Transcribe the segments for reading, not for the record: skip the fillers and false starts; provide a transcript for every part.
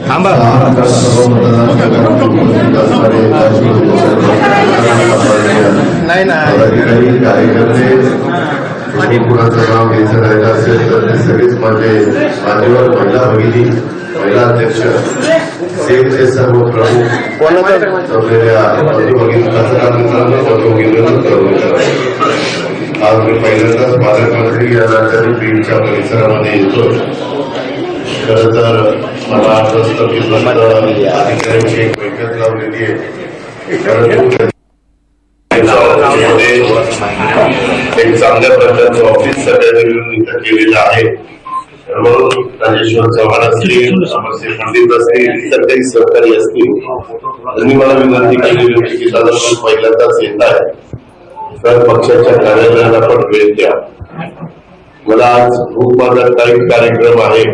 थांबा नाही ना कार्यकर्ते आणि कुणाचं नाव घ्यायचं राहिलं असेल तर ते सगळेच माझे मान्यवर महिला भगिनी महिला अध्यक्ष सेमचे सर्व प्रमुख जमलेल्या भगिनींचं काम आज मी पहिल्यांदाच पालकमंत्री या नात्याने बीडच्या परिसरामध्ये येतो. खरं तर मला अधिकाऱ्यांची एक बैठक लावलेली आहे. परंतु एक चांगल्या प्रकारचं ऑफिस सगळ्यांनी मिळून इथं केलेलं आहे. म्हणून राजेश्वर चव्हाण असतील, अमरसिंह पंडित असतील, इतर काही सहकारी असतील, त्यांनी मला विनंती केलेली होती की दादा तुम्ही पहिल्यांदाच येत आहे तर पक्षाच्या कार्यालयाला पण वेळ द्या. मला आज खूप माझा टाईम कार्यक्रम आहे.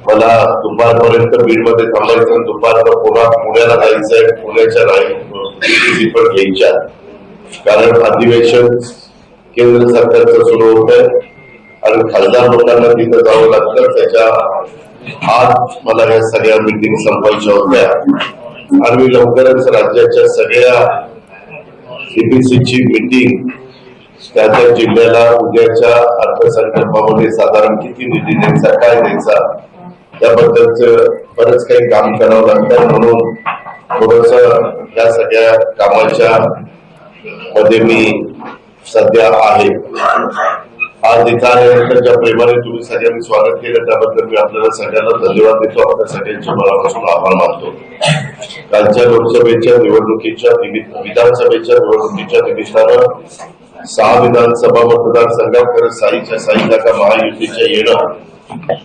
मला दुपारपर्यंत बीडमध्ये थांबायचं, दुपारचं पुण्याला जायचंय, पुण्याच्या पण घ्यायच्या, कारण अधिवेशन केंद्र सरकारचं सुरू होत आहे आणि खासदार लोकांना तिथं जावं लागतं. त्याच्या आत मला या सगळ्या मीटिंग संपवायच्या होत्या आणि मी लवकरच राज्याच्या सगळ्या सीपीसीची मीटिंग त्या जिल्ह्याला उद्याच्या अर्थसंकल्पामध्ये साधारण किती निधी द्यायचा, काय द्यायचा, त्याबद्दलच बरंच काही काम करावं लागतं. म्हणून थोडस या सगळ्या कामाच्या मध्ये मी सध्या आहे. आज इथं आल्यानंतर ज्या प्रेमाने तुम्ही सगळ्यांनी स्वागत केलं त्याबद्दल मी आपल्याला सगळ्यांना धन्यवाद देतो. आपल्या सगळ्यांचे मनापासून आभार मानतो. कालच्या लोकसभेच्या निवडणुकीच्या विधानसभेच्या निवडणुकीच्या निमित्तानं 6 विधानसभा मतदारसंघात खरं साईच्या साई जागा महायुतीच्या येणं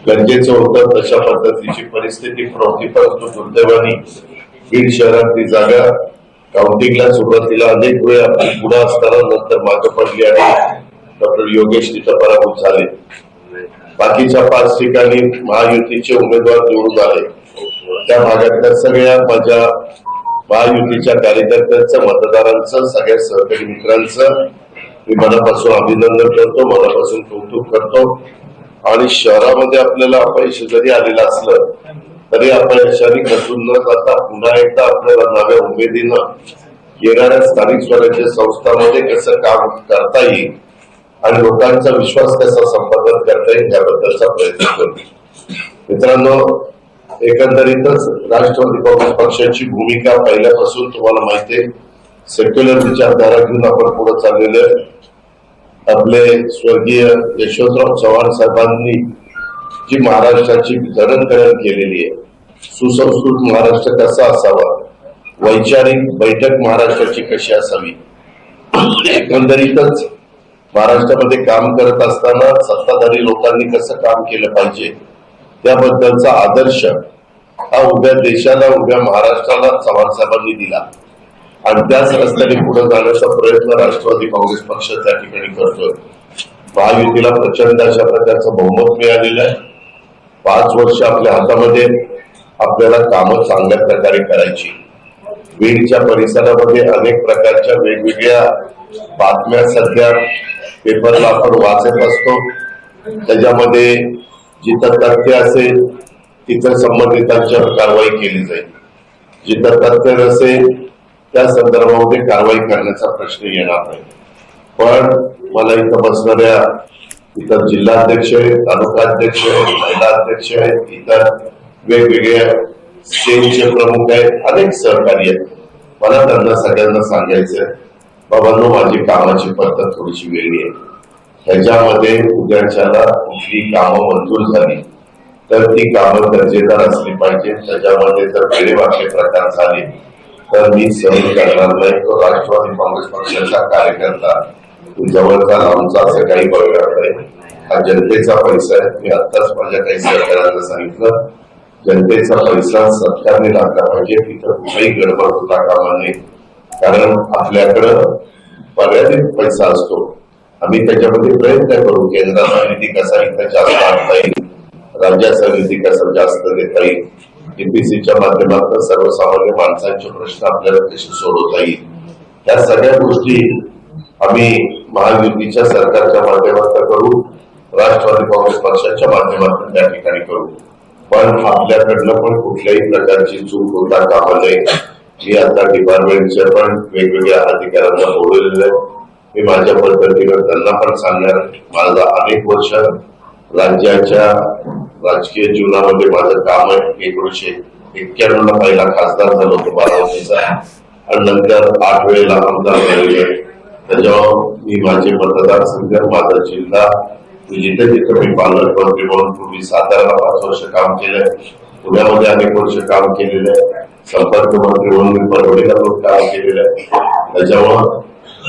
गरजेचं होतं. तशा पद्धतीची परिस्थिती नव्हती, परंतु दुर्दैवाने बीड शहरात ती जागा काउंटिंगला सुरुवातीला अनेक वेळा पुढे असताना नंतर मागे पडली आणि डॉक्टर योगेश तिथं पराभूत झाले. बाकीच्या 5 ठिकाणी महायुतीचे उमेदवार निवडून आले. त्या भागातल्या सगळ्या माझ्या महायुतीच्या कार्यकर्त्यांचं, मतदारांचं, सगळ्या सहकारी मित्रांचं मी मनापासून अभिनंदन करतो, मनापासून कौतुक करतो. आणि शहरामध्ये आपल्याला अपयश जरी आलेलं असलं तरी अपयशाने खचून न जाता पुन्हा एकदा आपल्याला नव्या उमेदीनं येणाऱ्या स्थानिक स्वराज्य संस्थांमध्ये कसं काम करता येईल आणि लोकांचा विश्वास कसा संपादन करता येईल याबद्दलचा प्रयत्न करतो. मित्रांनो, एकंदरीतच राष्ट्रवादी काँग्रेस पक्षाची भूमिका पहिल्यापासून तुम्हाला माहिती आहे. सेक्युलर विचारधारा घेऊन आपण पुढे चाललेले. आपले स्वर्गीय यशवंतराव चव्हाण साहेबांनी जी महाराष्ट्राची जडणघडण केलेली आहे, सुसंस्कृत महाराष्ट्र कसा असावा, वैचारिक बैठक महाराष्ट्राची कशी असावी, एकंदरीतच महाराष्ट्रामध्ये काम करत असताना सत्ताधारी लोकांनी कसं काम केलं पाहिजे त्याबद्दलचा आदर्श हा उभ्या देशाला, उभ्या महाराष्ट्राला चव्हाण साहेबांनी दिला आणि त्याच रस्त्याने पुढे जाण्याचा प्रयत्न राष्ट्रवादी काँग्रेस पक्ष त्या ठिकाणी करतोय. महायुतीला प्रचंड अशा प्रकारचं बहुमत मिळालेलं आहे. 5 वर्ष आपल्या हातामध्ये, आपल्याला कामं चांगल्या प्रकारे करायची. बीडच्या परिसरामध्ये अनेक प्रकारच्या वेगवेगळ्या बातम्या सध्या पेपरला आपण वाचत असतो. त्याच्यामध्ये जिथं तथ्य असेल तिथं संबंधितांच्यावर कारवाई केली जाईल, जिथं तथ्य नसेल त्या संदर्भामध्ये कारवाई करण्याचा प्रश्न येणार नाही. पण मला इथं बसणाऱ्या इतर जिल्हाध्यक्ष आहेत, तालुकाध्यक्ष आहेत, महिला अध्यक्ष आहेत, इतर वेगवेगळ्या स्टेजचे प्रमुख आहेत, अनेक सहकारी आहेत. मला त्यांना सगळ्यांना सांगायचंय, बाबांनो, माझी कामाची पद्धत थोडीशी वेगळी आहे. ह्याच्यामध्ये उद्याच्याला कुठली कामं मंजूर झाली तर ती कामं दर्जेदार असली पाहिजे. त्याच्यामध्ये जर वेळेवाकले प्रकार झाले तर मी सहन करणार नाही. तो राष्ट्रवादी काँग्रेस पक्षाचा कार्यकर्ता जवळचा लांबचा असं काही बघणार नाही. हा जनतेचा पैसा आहे. मी आत्ताच माझ्या काही सहकार्यांना सांगितलं, जनतेचा पैसा सरकारने लागला पाहिजे, तिथं कुठेही गडबड होता कामा नये. कारण आपल्याकडं मर्यादित पैसा असतो. आम्ही त्याच्यामध्ये प्रयत्न करू, केंद्राचा निधी कसा इथं जास्त आणता येईल, राज्याचा निधी कसा जास्त देता येईल, डीपीसीच्या माध्यमातून सर्वसामान्य माणसांचे प्रश्न आपल्याला कसे सोडवता येईल, या सगळ्या गोष्टी आम्ही महायुतीच्या सरकारच्या माध्यमातून करू, राष्ट्रवादी काँग्रेस पक्षाच्या माध्यमातून त्या ठिकाणी करू. पण आपल्याकडनं पण कुठल्याही प्रकारची चूक होता कामा नये. मी आता डिपार्टमेंटच्या पण वेगवेगळ्या अधिकाऱ्यांना बोलवलेलं आहे. मी माझ्या पद्धतीनं त्यांना पण सांगणार. माझा अनेक वर्ष राज्याच्या राजकीय जीवनामध्ये माझं काम आहे. 1991 पहिला खासदार झालो होतो बारामतीचा आणि नंतर 8 वेळेला आमदार झालेलो आहे. त्याच्यावर मी माझे मतदारसंघ, माझा जिल्हा, जिथे जिथे मी पालकमंत्री म्हणून पूर्वी साताऱ्याला 5 वर्ष काम केलंय, पुण्यामध्ये अनेक वर्ष काम केलेलं आहे, संपर्क मंत्री म्हणून मी परवडीला काम केलेलं आहे. त्याच्यामुळं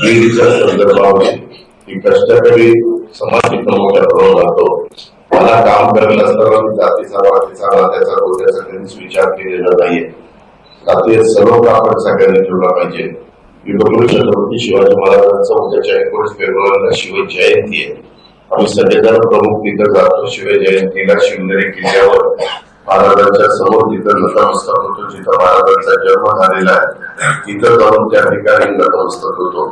लीडच्या संदर्भामध्ये ही कष्टकरी समाज इथं मोठ्या प्रमाणात राहतो. मला काम करायला असताना जातीचा वाटीचा नात्याचा गोत्याचा कधीच विचार केलेला नाहीये. जातीय सर्व आपण सगळ्यांनी ठेवला पाहिजे. युगपुरुष छत्रपती शिवाजी महाराजांचा उद्याच्या 19 फेब्रुवारीला शिव जयंती आहे. आम्ही सगळेजण प्रमुख तिथं जातो. शिव जयंतीला शिवनेरी किल्ल्यावर महाराजांच्या समोर तिथं नतमस्तक होतो. जिथं महाराजांचा जन्म झालेला आहे तिथं जाऊन त्या ठिकाणी नतमस्तक होतो.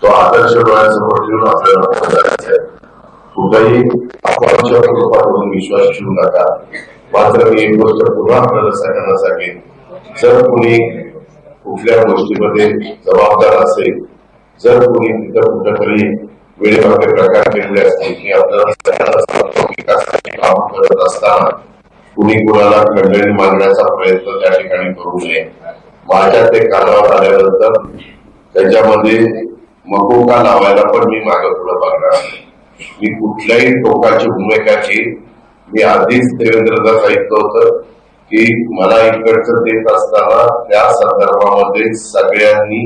तो आदर्श डोळ्यासमोर ठेवून आपल्याला करायचा आहे. कुठेही अफवांच्या रूपातून विश्वास ठेवू नका. मात्र मी एक गोष्ट पुन्हा आपल्याला सगळ्यांना सांगेन, जर कोणी कुठल्या गोष्टीमध्ये जबाबदार असेल, जर कोणी तिथं कुठेतरी वेळेमागे प्रकार केलेले असतील की आपल्याला सगळ्यांना सांगतो विकासाचे काम करत असताना कुणी कुणाला खंडणी मागण्याचा प्रयत्न त्या ठिकाणी करू नये. माझ्या ते कानावर आल्यानंतर त्याच्यामध्ये मकोका लावायला पण मी मागे पुढे बघणार नाही. मी कुठल्याही टोकाची भूमिका घेईल. मी आधीच देवेंद्रला सांगितलं होतं की मला इकडचं देत असताना त्या संदर्भामध्ये सगळ्यांनी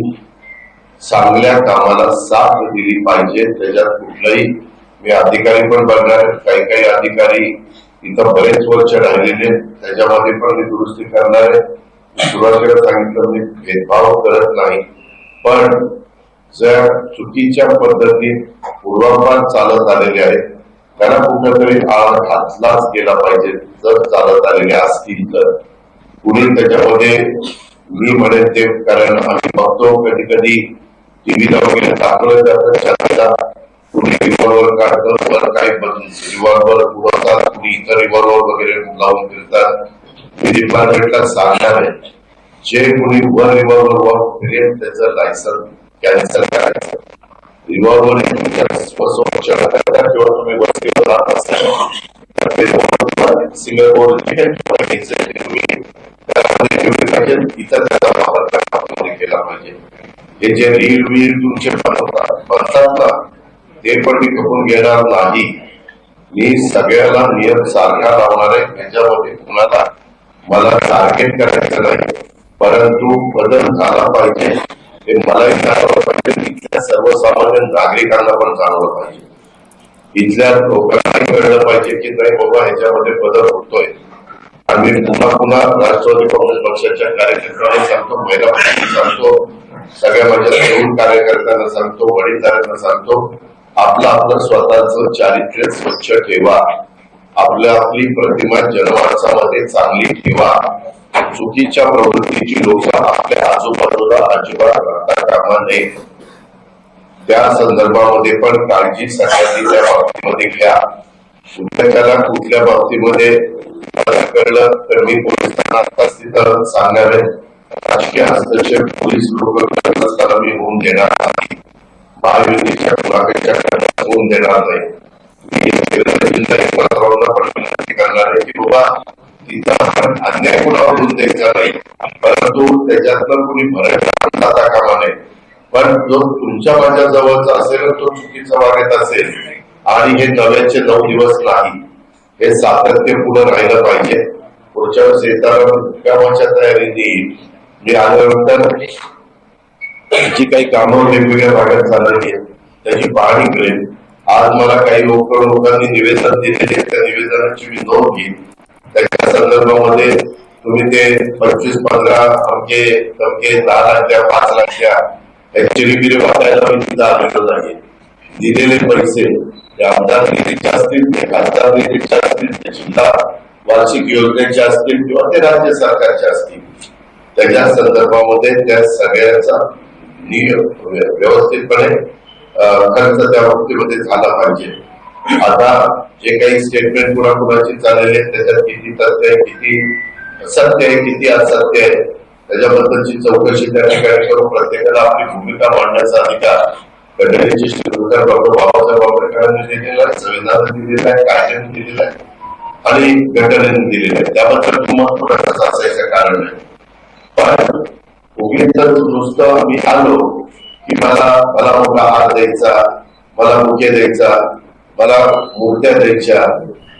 चांगल्या कामाला साथ दिली पाहिजे. त्याच्यात कुठलाही मी अधिकारी पण बघणार. काही काही अधिकारी इथं बरेच वर्ष राहिलेले, त्याच्यामध्ये पण मी दुरुस्ती करणार आहे. सुरुवातीला सांगितलं मी भेदभाव करत नाही, पण ज्या चुकीच्या पद्धतीत पूर्वापार चालत आलेले आहेत त्यांना कुठेतरी आळ घातलाच गेला पाहिजे. जर चालत आलेले असतील तर पुढे त्याच्यामध्ये मी म्हणेन ते, कारण आम्ही बघतो कधी कधी टीव्हीला वगैरे दाखवलं जातं चर्चा, कुणी रिव्हॉल्वर काढतं, वर काही रिव्हॉल्वर उडवतात, कुणी इतर रिव्हॉल्वर वगैरे लावून फिरतात. मी डिपार्टमेंटला सांगणार आहे, जे कुणी वर रिव्हॉल्वर फिरेल त्याचं लायसन कॅन्सल करायचं. रिव्हॉल्वर किंवा तुम्ही वस्तीवर राहत असाल सिंगल बोर्ड इतर त्याचा वापर केला पाहिजे. हे जे रील वील तुमचे बनतात ना, ते पण मी करून घेणार नाही. मी सगळ्याला नियम सारखा लावणार आहे. त्याच्यामध्ये कुणाला मला टार्गेट करायचं नाही, परंतु बदल झाला पाहिजे. हे मलाही जाणवलं पाहिजे, इथल्या सर्वसामान्य नागरिकांना पण जाणवलं पाहिजे. इथल्या लोकांनाही कळलं पाहिजे की नाही बाबा ह्याच्यामध्ये बदल होतोय. आम्ही पुन्हा पुन्हा राष्ट्रवादी काँग्रेस पक्षाच्या कार्यकर्त्यांना सांगतो, महिला सांगतो, सगळ्या माझ्या तरुण कार्यकर्त्यांना सांगतो, वडीलधाऱ्यांना सांगतो, आपलं स्वतःच चारित्र्य स्वच्छ ठेवा. आपली प्रतिमा जनमानसामध्ये चांगली ठेवा. चुकीच्या प्रवृत्तीची लोक आपल्या आजूबाजूला अजिबात राहता कामा नये. त्या संदर्भामध्ये पण काळजी सगळ्यांनी त्या बाबतीमध्ये घ्या. त्याला कुठल्या बाबतीमध्ये कळलं तर मी पोलिसांना आताच तिथं सांगणार आहे. राजकीय हस्तक्षेप पोलीस लोक करत असताना मी होऊन देणार नाही. महायुतीच्या मुलाखतीच्या होऊन देणार नाही. विनंती करणार आहे की बाबा तिथं आपण अन्याय कुणावर होऊन द्यायचा नाही, परंतु त्याच्यातनं कुणी भरत जाता कामा नये. पण जो तुमच्या माझ्या जवळचा असेल तो चुकीचा वागत असेल आणि हे नव्याचे 9 दिवस नाही, हे सातत्य पुढे राहिलं पाहिजे. पुढच्या वेळेस येताना तयारीने येईल. मी आल्यानंतर जी काही कामं वेगवेगळ्या भागात चालली आहेत त्याची पाहणी करेन. आज मला काही लोकांनी निवेदन दिलेले, त्या निवेदनाची मी नोंद घेईन. त्याच्या संदर्भामध्ये तुम्ही ते 25-15 अंके 10 लाख द्या, 5 लाख द्या, ऍक्च्युअली वाटायला मी तिथं आलेलो नाही. दिलेले पैसे ते आमदार निधीचे असतील, ते खासदार निधीचे असतील, ते जिल्हा वार्षिक योजनेचे असतील किंवा ते राज्य सरकारचे असतील, त्याच्या संदर्भामध्ये त्या सगळ्याचा व्यवस्थितपणे खर्च त्या बाबतीमध्ये झाला पाहिजे. आता जे काही स्टेटमेंट कुणाकुणाची चाललेले आहेत त्याच्यात किती तथ्य आहे, किती सत्य आहे, किती असत्य आहे, त्याच्याबद्दलची चौकशी त्या ठिकाणी करून प्रत्येकाला आपली भूमिका मांडण्याचा अधिकार घटनेचे शिरोधार डॉक्टर बाबासाहेब आंबेडकरांनी दिलेला आहे, संविधानाने दिलेला आहे, कायद्याने दिलेला आहे आणि घटनेने दिलेला आहे. त्याबद्दल मत थोडंसं असायचं कारण आहे. पण उगीच जर नुसतं मी आलो की मला मोठा हार द्यायचा, मला मुके द्यायचा, मला मूर्त्या द्यायच्या,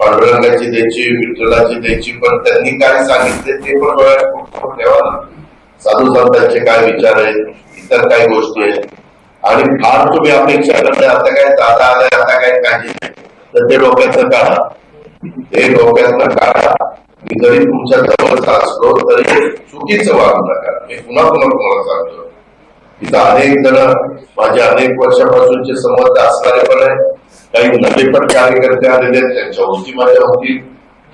पांडुरंगाची द्यायची, विठ्ठलाची द्यायची, पण त्यांनी काय सांगितले ते पण डोळ्यात ठेवा ना. साधू संतांचे काय विचार आहेत, इतर काय गोष्टी आहेत, आणि फार तुम्ही अपेक्षा करताय आता काय दादा आलाय, आता काय काळजी नाही, तर ते डोक्यातनं काढा, ते डोक्यातनं काढा. मी जरी तुमच्या जवळचा असलो तरी चुकीचं वागू नका. मी पुन्हा तुम्हाला सांगतो, तिथं अनेक जण माझे अनेक वर्षापासूनचे संबंध असणारे पण आहे, काही नवे पण कार्यकर्ते आलेले आहेत, त्यांच्या होती माझ्या होती,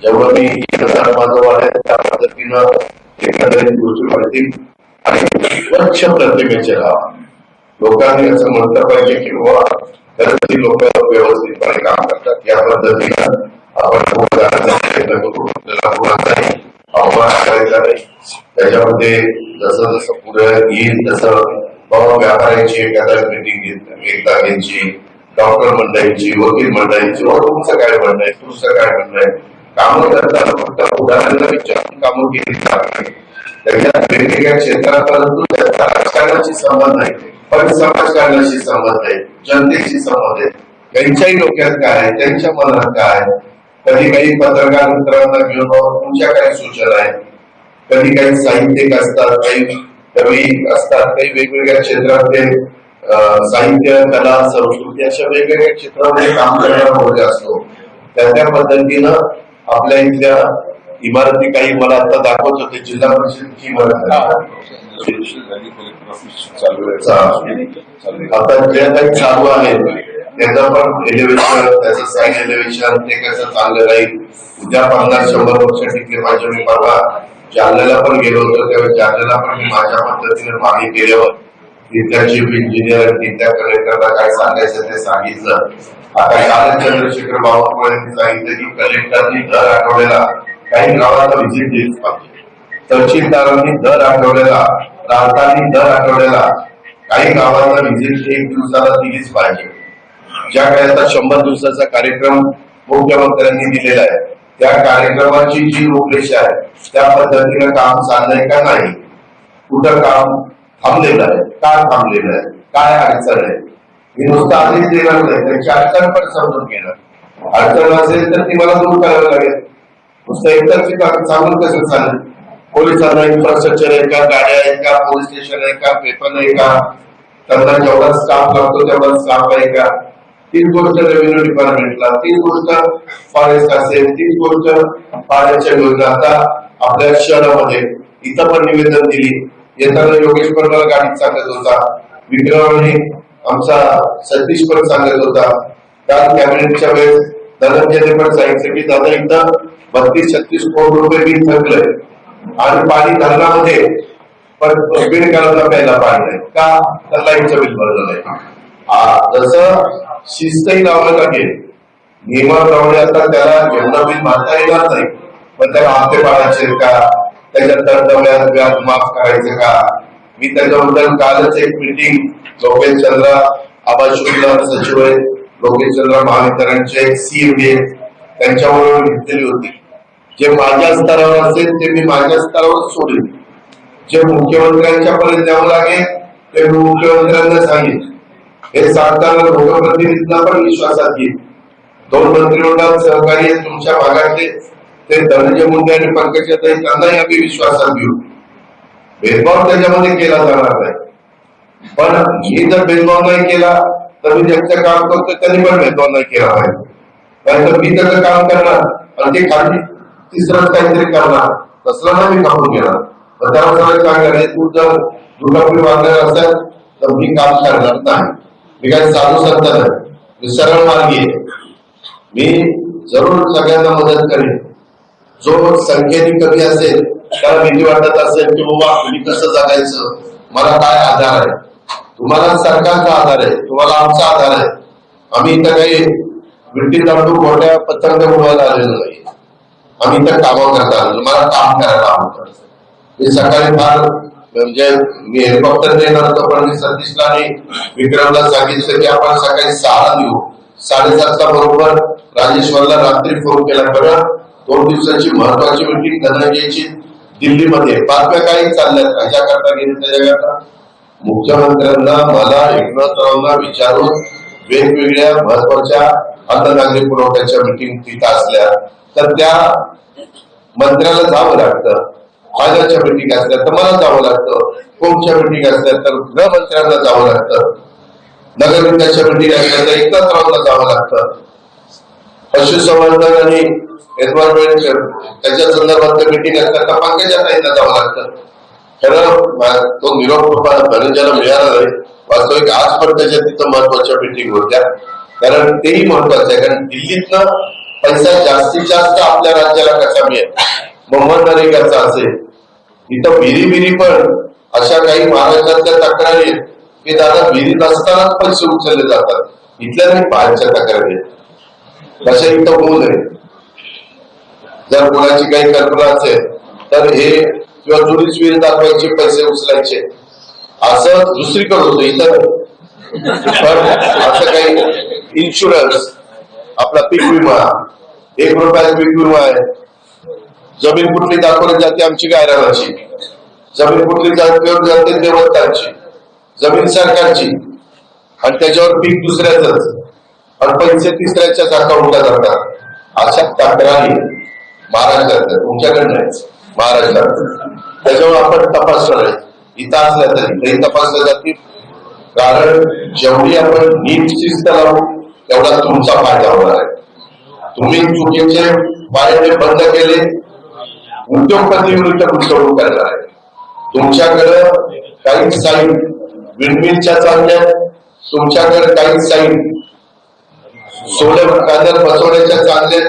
जेवढं मी माझं वाढेल त्या पद्धतीनं एकंदरीत गोष्टी वाढतील. आणि स्वच्छ प्रतिमेचे राहा. लोकांनी असं म्हटलं पाहिजे की बाबा खरंच लोक व्यवस्थितपणे काम करतात, या पद्धतीनं आपण पुढे जाण्याचा प्रयत्न करू. आपल्याला कोणाचाही अवमान करायचा नाही. त्याच्यामध्ये जसं जसं पुढे येईल तसं बाबा व्यापाऱ्यांची एखादा मिटिंग एकदा घ्यायची, डॉक्टर मंडळीची, वकील मंडळीची, तुमचं काय म्हणणं आहे, तुमचं काय म्हणणं आहे, कामं करताना फक्त उदाहरणाला विचारून कामं केली जात नाही. त्याच्यात वेगवेगळ्या क्षेत्रात, परंतु त्याचा राजकारणाशी संबंध आहे, पण समाजकारणाशी संबंध आहे, जनतेशी संबंध आहे. त्यांच्याही डोक्यात काय आहे, त्यांच्या मनात काय आहे. कधी काही पत्रकार मित्रांना घेऊन तुमच्या काही सूचना आहेत, कधी काही साहित्यिक असतात, काही कवी असतात, काही वेगवेगळ्या क्षेत्रातले साहित्य, कला, संस्कृती अशा वेगवेगळ्या क्षेत्रामध्ये काम करणारा वर्ग असतो. त्या पद्धतीनं आपल्या इथल्या इमारती काही मला आता दाखवत होते, जिल्हा परिषदची इमारत आता जे काही चालू आहे त्याचं पण एलिव्हेशन, त्याचं साईड एलिव्हेशन ते कसं चाललं राहील. उद्या 50-100 वर्ष टिकले पाहिजे. मी परवा जालन्याला पण गेलो होतो, त्यावेळी जालन्याला पण मी माझ्या पद्धतीने मागणी केल्यावर तिथल्या चीफ इंजिनियर, तिथल्या कलेक्टरला काय सांगायचं ते सांगितलं. आता काल चंद्रशेखर बावनकुळेंनी सांगितलं की कलेक्टरनी दर आठवड्याला काही गावाला व्हिजिट दिलीच पाहिजे, तहसीलदारांनी दर आठवड्याला, प्रांतांनी दर आठवड्याला काही गावांना व्हिजिट 1 दिवसाला दिलीच पाहिजे. ज्या काही आता 100 दिवसाचा कार्यक्रम मुख्यमंत्र्यांनी दिलेला आहे, त्या कार्यक्रमाची जी रूपरेषा आहे त्या पद्धतीनं काम चाललंय का नाही, कुठं काम थांबलेलं आहे, काय थांबलेलं आहे, काय अडचण आहे. मी नुसतं आधीच देणार नाही, त्यांची अडचण पण समजून घेणार. अडचण असेल तर ती मला दूर करावी लागेल. नुसतं एकतर्फी सांगून कसं चालेल. पोलिसांना इन्फ्रास्ट्रक्चर आहे का, गाड्या आहेत का, पोलीस स्टेशन आहे का, पेपर आहे का, त्यांना जेवढा स्टाफ लागतो तेवढा स्टाफ आहे का, तीच गोष्ट रेव्हेन्यू डिपार्टमेंटला, तीच गोष्ट फॉरेस्ट असेल, तीच गोष्ट पाण्याच्या योजना. आता आपल्या शहरामध्ये इथं पण निवेदन दिली. येताना योगेश पण मला गाडीत सांगत होता, विक्रमने आमचा सतीश पण सांगत होता, काल कॅबिनेटच्या वेळेस धनंजयने पण सांगितलं की दादा इथं 32-36 कोटी रुपये बिल थकलंय आणि पाणी धरणामध्ये पण बीडकरांना प्यायला पाणी नाही का, तर लाईटचं बिल भरलं नाही. जसं शिस्तही लावलं लागेल, नियमाप्रमाणे आता त्याला एवढं बिल भरता येणार नाही, पण त्याला हप्ते पाडायचे का, त्याच्यात व्याज माफ करायचं का. मी त्याच्याबद्दल कालच एक मीटिंग लोकेश चंद्र आबा शुक्ला सचिव आहेत, लोकेश चंद्र महावितरणचे सीएमडी त्यांच्याबरोबर घेतलेली होती. जे माझ्या स्तरावर असेल ते मी माझ्या स्तरावर सोडेल, जे मुख्यमंत्र्यांच्या पर्यंत द्यावं लागेल ते मी मुख्यमंत्र्यांना सांगेन. हे सांगताना लोकप्रतिनिधींना पण विश्वासात घेईल. 2 मंत्रिमंडळात सहकारी तुमच्या भागातले ते धनंजय मुंडे आणि पंकजाताई, त्यांनाही आम्ही विश्वासात घेऊ. भेदभाव त्याच्यामध्ये केला जाणार नाही, पण मी जर भेदभाव नाही केला तर मी ज्यांचं काम करतो त्यांनी पण भेदभाव नाही केला पाहिजे. नाहीतर मी त्याचं काम करणार आणि ते खाली तिसरंच काहीतरी करणार, तसलं ना मी कापून घेणार. तर त्याला सगळं सांगायला, तू जर दुर्गापुरी बांधणार असेल तर मी काम करणार नाही. मी काही साधू संत नाही, मी सरळ मार्गी आहे. मी जरूर सगळ्यांना मदत करेन. जो संख्येने कमी असेल, त्याला भीती वाटत असेल की बाबा मी कसं जगायचं, मला काय आधार आहे. तुम्हाला सरकारचा आधार आहे, तुम्हाला आमचा आधार आहे. आम्ही इथं काही विट्टी दांडू मोठ्या पतंग उडवायला आलेलो नाही. आम्ही तर कामं करता आलो, मला काम करायला आवडतं. मी सकाळी फार म्हणजे मी हेलिकॉप्टर येणार होतो, पण मी सतीशला आणि विक्रमला सांगितलं की आपण सकाळी 6ला निघू. 7:30ला बरोबर राजेश्वरला रात्री फोन केला. बरं 2 दिवसाची महत्वाची मीटिंग धनंजयची दिल्लीमध्ये, बातम्या काही चालल्यात, कशाकरता गेली त्याच्याकरता. मुख्यमंत्र्यांना, मला, एकनाथरावांना विचारून वेगवेगळ्या महत्वाच्या अन्न नागरी पुरवठ्याच्या मीटिंग तिथं असल्या तर त्या मंत्र्याला जावं लागतं. फायद्याच्या मीटिंग असल्या तर मला जावं लागतं. कोणत्या मीटिंग असल्या तर गृहमंत्र्यांना जावं लागतं. नगर विकासाच्या मीटिंग असल्या तर एकनाथरावांना जावं लागतं. पशुसंवर्धन आणि एन्व्हायरमेंट त्याच्या संदर्भात मीटिंग असल्या तर पंकजाताईंना जावं लागतं. खरं तो निरोप धनंजयला मिळाला नाही. वास्तविक आज पण त्याच्या तिथं महत्वाच्या मीटिंग होत्या, कारण तेही महत्वाचं आहे. कारण दिल्लीतनं पैसा जास्तीत जास्त आपल्या राज्याला कसा मिळेल, मनरेगाचा असेल, इथं विहिरी पण अशा काही महाराष्ट्रातल्या तक्रारी आहेत की दादा विहिरी नसतानाच पैसे उचलले जातात. इथल्या नाही बाहेरच्या तक्रारी आहेत, तशा इथं होऊ नये. जर कोणाची काही कल्पना असेल तर हे किंवा जुनीच विहीर दाखवायचे, पैसे उचलायचे, असं दुसरीकडे होतं, इथं पण असं काही इन्शुरन्स, आपला पीक विमा, 1 रुपयाचा पीक विमा आहे. जमीन कुठली दाखवली जाते, आमची गायरानाची. जमीन कुठली जाते, देवस्थानची. जमीन सरकारची आणि त्याच्यावर पीक दुसऱ्याच आणि पैसे तिसऱ्याच्याच अकाउंटला जातात. अशा तक्रारी महाराष्ट्रात, तुमच्याकडे नाही, महाराष्ट्रात. त्याच्यावर आपण तपासणार आहे. इथं असल्या तरी तपासल्या जातील, कारण जेवढी आपण नीट शिस्त लावू तेवढा तुमचा फायदा होणार आहे. तुम्ही चुकीचे वायदे बंद केले, उद्योगपती विरुद्ध गुंतवणूक करणार आहे. तुमच्याकडं काही साईट विंडमिलच्या चालल्या, तुमच्याकडे काही साईट सोलर पॅनल बसवण्याच्या चालल्या,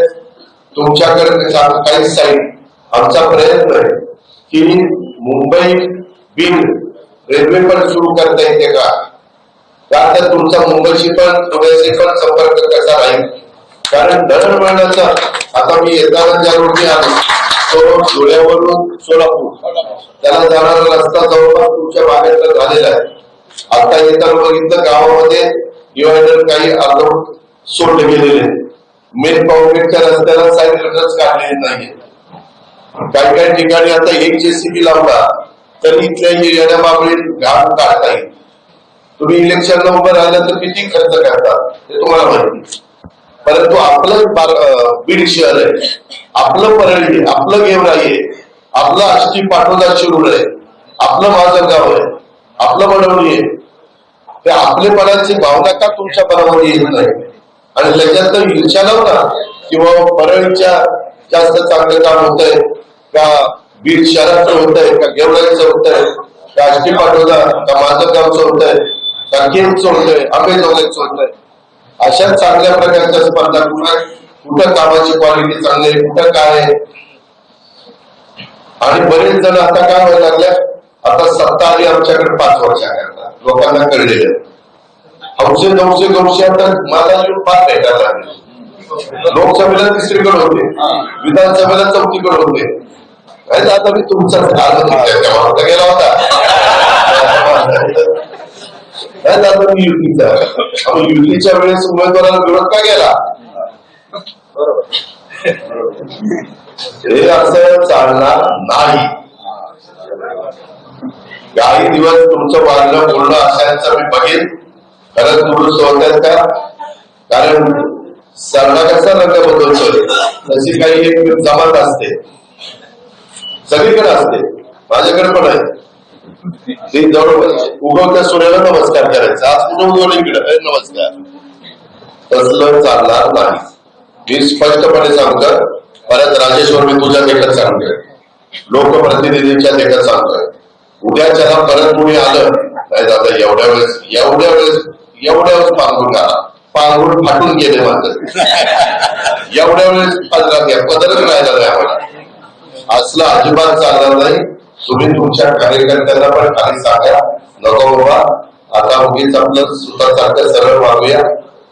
तुमच्याकडे काही साईट. आमचा प्रयत्न आहे की मुंबई बीड रेल्वे पण सुरू करता येते का, त्यात तुमचा मुंबईशी पण पुण्याशी पण संपर्क कसा राहील. कारण दळणवळणाचा आता मी येताना ज्या रोडने आलो तो धुळ्यावरून सोलापूर त्याला जाणारा रस्ता जवळपास तुमच्या भागातला झालेला आहे. आता येताना बघितलं गावामध्ये डिवायडर काही अर्धवट सोडले गेलेले, मेन कॉन्क्रीटच्या रस्त्याला साईड रस्ताच काढलेले नाहीये. काही काही ठिकाणी आता एक जेसीबी लावला तर इथल्या येण्या बाबळी घाट काढता येईल. तुम्ही इलेक्शनला उभं राहिलं तर किती खर्च करतात ते तुम्हाला माहिती. परंतु आपलं बीड शहर आहे, आपलं परळी, आपलं गेवराई आहे, आपलं आष्टी पाटोदा शिरूर आहे, आपलं माझं गाव आहे, आपलं बनवणी आहे. त्या आपलेपणाची भावना का तुमच्या बरोबर येत नाही आणि त्याच्यात ईर्ष्या लावला किंवा परळीच्या जास्त चांगलं काम होत आहे का, बीड शहराचं होत आहे का, गेवराईचं होत आहे का, आष्टी पाटोदा का, माझं गावचं होत आहे का, केमचं होत आहे, आंबेजोगाईचं होत आहे. अशा चांगल्या प्रकारच्या स्पर्धा कुठं कामाची क्वालिटी चांगली आहे, कुठं काय आहे. आणि बरेच जण आता काय व्हायला लागल्या, आता सत्ता आली आमच्याकडे 5 वर्षाकरता, लोकांना कळलेलं हौसे नवसे गवसे आता मला येऊन फार भेटायला लागले. लोकसभेला 3रीकडे होते, विधानसभेला 4थीकडे होते. आता मी तुमचा गेला होता मी युतीचा, युतीच्या वेळेस उमेदवाराला विरोध का केला. हे असं चालणार नाही. काही दिवस तुमचं वागणं बोलणं असायचं मी बघेन खरंच दुरुस्त होत आहेत का. कारण सरला कसा रंग बदलतोय तशी काही एक जमात असते, सगळीकडे असते, माझ्याकडे पण आहे. ते जवळपास उगवत्या सूर्याला नमस्कार करायचा, आज कुठं उगवलं इकडे नमस्कार, तसलं चालणार नाही. मी स्पष्टपणे सांगतो, परत राजेश्वर मी तुझ्या देखत सांगतोय, लोकप्रतिनिधींच्या देखत सांगतोय, उद्याच्याला परत कुणी आलं नाही दादा एवढ्या वेळेस पांघरून आला, पांघरून फाटून गेले मात्र एवढ्या वेळेस पदरच राहिला नाही आम्हाला. असलं अजिबात चालणार नाही. तुम्ही तुमच्या कार्यकर्त्यांना पण खाली सांगा, नको बाबा आता उगीच आपलं स्वतःसारखं सरळ वागूया,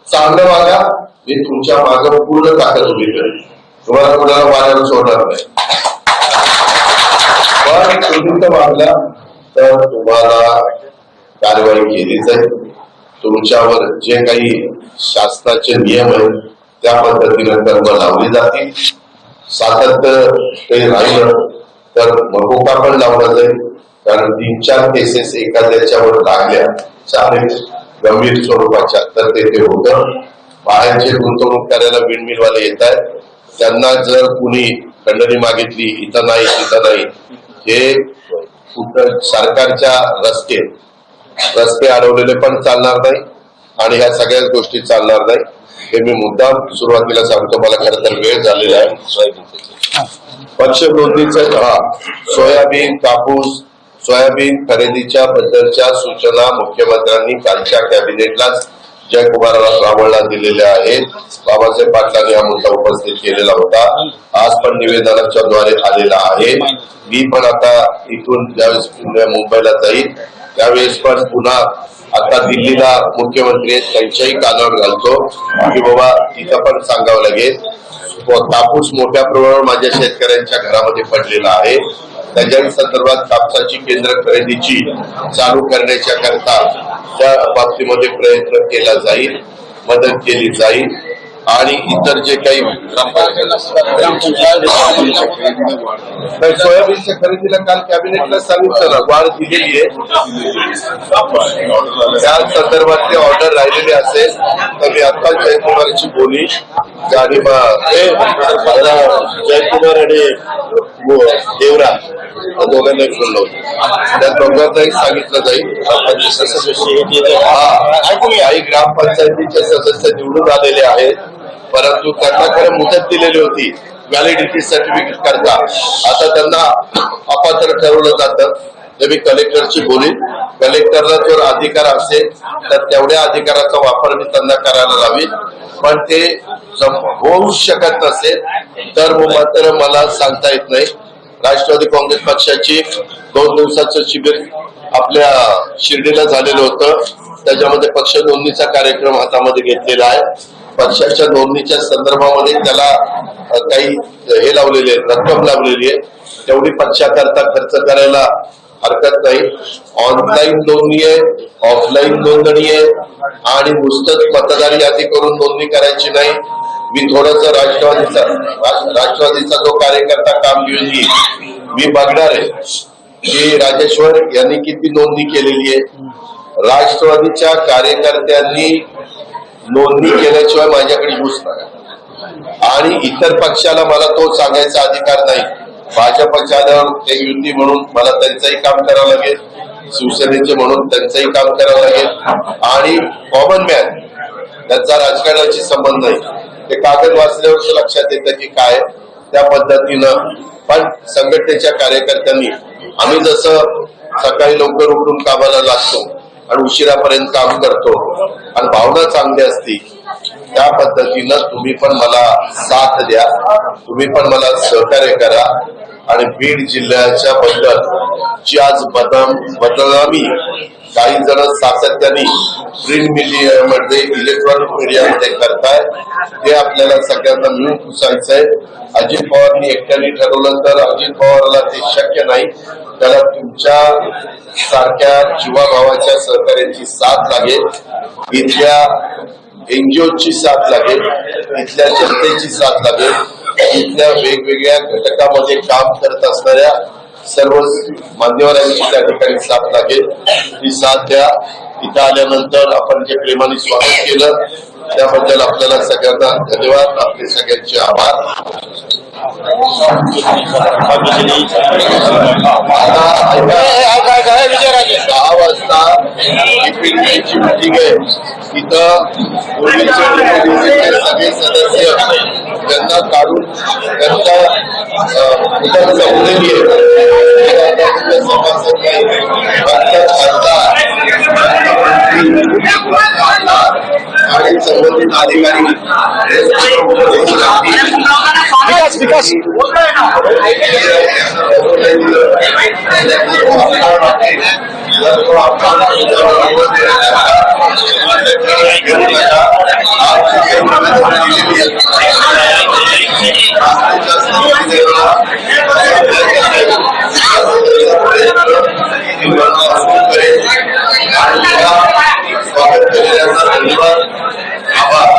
चांगलं वागा, मी तुमच्या मागे पूर्ण ताकद उभी करेन, तुम्हाला कोणाला वाऱ्यावर सोडणार नाही. पण तुम्ही तर वागला तर तुम्हाला कारवाई केली जाईल. तुमच्यावर जे काही शासनाचे नियम आहेत त्या पद्धतीने कर्म लावली जातील. सातत्य ते राहिलं तर मकोका पण लावला जाईल, कारण 3-4 केसेस एखाद्याच्यावर लागल्या चालेल गंभीर स्वरूपाच्या तर ते होतं. बाहेरचे गुंतवणूक करायला विंडमिलवाले येत आहेत, त्यांना जर कुणी खंडणी मागितली इथं नाही तिथं नाही, हे कुठं सरकारच्या रस्ते अडवलेले पण चालणार नाही आणि ह्या सगळ्याच गोष्टी चालणार नाही. हे मी मुद्दाम सुरुवातीला सांगतो, मला खरं तर वेळ झालेला आहे. पक्ष नोंदणीचं सोयाबीन कापूस सोयाबीन खरेदीच्या बद्दलच्या सूचना मुख्यमंत्र्यांनी कालच्या कॅबिनेटलाच जयकुमारराव रावळला दिलेल्या आहेत. बाबासाहेब पाटलांनी हा मुद्दा उपस्थित केलेला होता, आज पण निवेदनाच्या द्वारे आलेला आहे. मी पण आता इथून ज्यावेळेस मुंबईला जाईल त्यावेळेस पण पुन्हा आता दिल्लीला मुख्यमंत्री आहेत त्यांच्याही कानावर घालतो की बाबा तिथं पण सांगावं लागेल. कापूस मोठ्या प्रमाणावर माझ्या शेतकऱ्यांच्या घरामध्ये पडलेला आहे, त्याच्या संदर्भात कापसाची केंद्र खरेदीची चालू करण्याच्या करता त्या बाबतीमध्ये प्रयत्न केला जाईल, मदत केली जाईल. आणि इतर जे काही सोयाबीनच्या खरेदीला काल कॅबिनेटला सांगितलं ना, वाढ दिलेली आहे. त्या संदर्भातली ऑर्डर राहिलेली असेल तर मी आता जयकुमारची बोली आणि जयकुमार आणि देवरा दोघांना बोललो होतो, त्या दोघांनाही सांगितलं जाईल. काही ग्रामपंचायतीचे सदस्य निवडून आलेले आहेत, परंतु त्यांना खरं मुदत दिलेली होती व्हॅलिडिटी सर्टिफिकेट करता, आता त्यांना अपात्र ठरवलं जातं. ते मी कलेक्टरची बोली, कलेक्टरला जर अधिकार असेल तर तेवढ्या अधिकाराचा वापर मी त्यांना करायला लावी, पण ते होऊ शकत नसेल तर मात्र मला सांगता येत नाही. राष्ट्रवादी काँग्रेस पक्षाची 2 दिवसाचं शिबिर आपल्या शिर्डीला झालेलं होतं, त्याच्यामध्ये पक्ष नोंदणीचा कार्यक्रम हातामध्ये घेतलेला आहे. पक्षाच्या नोंदणीच्या संदर्भामध्ये त्याला काही हे लावलेले रक्कम लावलेली आहे, तेवढी पक्षाकरता खर्च करायला हरकत नाही. ऑनलाईन नोंदणी आहे, ऑफलाईन नोंदणी आहे आणि नुसतंच मतदार यादी करून नोंदणी करायची नाही. मी थोडस राष्ट्रवादीचा जो कार्यकर्ता काम घेऊन मी बघणार आहे की राजेश्वर यांनी किती नोंदणी केलेली आहे. राष्ट्रवादीच्या कार्यकर्त्यांनी नोंदणी केल्याशिवाय माझ्याकडे येऊच नका आणि इतर पक्षाला मला तो सांगायचा अधिकार नाही. भाजपच्या ते युती म्हणून मला त्यांचंही काम करावं लागेल, शिवसेनेचे म्हणून त्यांचंही काम करावं लागेल आणि कॉमन मॅन त्यांचा राजकारणाशी संबंध नाही. ते कागद वाचल्यावर लक्षात येतं की काय त्या पद्धतीनं. पण संघटनेच्या कार्यकर्त्यांनी आम्ही जसं सकाळी लवकर उठून कामाला लागतो आणि उशिरापर्यंत काम करतो आणि भावना चांगली असती, त्या पद्धतीनं तुम्ही पण मला साथ द्या, तुम्ही पण मला सहकार्य करा. आणि बीड जिल्ह्याच्या बद्दल जी आज बदनामी काही जण सातत्याने प्रिंट मीडियामध्ये इलेक्ट्रॉनिक मीडियामध्ये करताय, ते आपल्याला सगळ्यांना मिळून पुसायचंय. अजित पवारनी एकट्याने ठरवलं तर अजित पवारला ते शक्य नाही, त्याला तुमच्या सारख्या जीवाभावाच्या सहकार्याची साथ लागेल, इथल्या एनजीओची साथ लागेल, इथल्या जनतेची साथ लागेल, इथल्या वेगवेगळ्या घटकामध्ये काम करत असणाऱ्या सर्व मान्यवरांची त्या ठिकाणी साथ लागेल. ही साथ द्या. इथं आल्यानंतर आपण जे प्रेमाने स्वागत केलं त्याबद्दल आपल्याला सगळ्यांना धन्यवाद, आपले सगळ्यांचे आभार. 10 वाजता ची मीटिंग आहे. तिथं सगळे सदस्य त्यांना काढून त्यांच्या मुदत संपलेली आहे. सभासद आणि संबंधित अधिकारी विकास स्वागत केल्याचा धन्यवाद आभार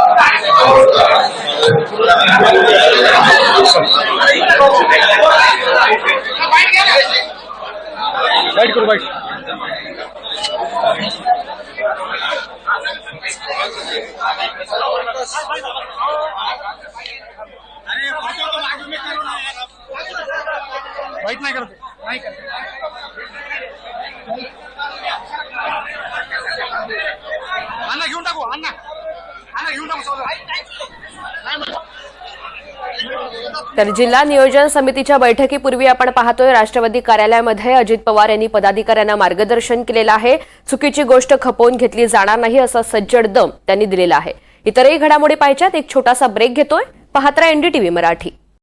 वाईट नाही करत नाही करत अण्णा घेऊन टाकू अण्णा घेऊन टाकू तर जिल्हा नियोजन समितीच्या बैठकीपूर्वी आपण पाहतोय राष्ट्रवादी कार्यालयामध्ये अजित पवार यांनी पदाधिकाऱ्यांना मार्गदर्शन केलेलं आहे. चुकीची गोष्ट खपवून घेतली जाणार नाही असा सज्जड दम त्यांनी दिलेला आहे. इतरही घडामोडी पाहिजेत, एक छोटासा ब्रेक घेतोय. पाहत रहा NDTV मराठी.